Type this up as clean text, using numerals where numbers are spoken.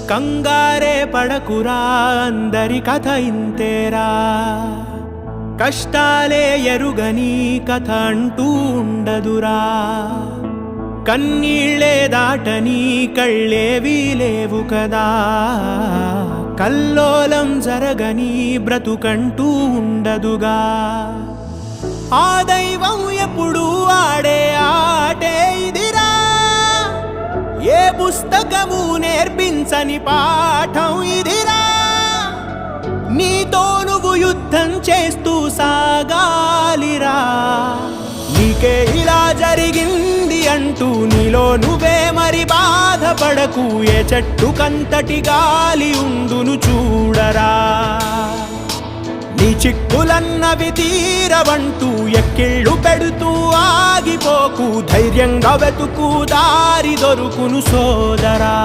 కంగారే పడకురా, అందరి కథ ఇంతేరా. కష్టాలే ఎరుగని కథ అంటూ ఉండదురా. కన్నీళ్ళే దాటని కళ్ళేవీ లేవు కదా. కల్లోలం జరగని బ్రతుకంటూ ఉండదుగా. ఆ దైవం ఎప్పుడు ఆడే ఆటే ఇదిరా. ఏ పుస్తకము నేర్పించని పాఠం ఇదిరా. నీతో నువ్వు యుద్ధం చేస్తూ సాగాలిరా. నీకే ఇలా జరిగింది అంటూ నీలో నువ్వే మరి బాధపడకు. ఏ చెట్టుకంతటి గాలి ఉండును చూడరా. నీ చిక్కులన్నవి తీరవంటూ ఎక్కిళ్ళు పెడుతూ ఆగిపోకు. ధైర్యంగా వెతుకు, దారి దొరుకును సోదరా.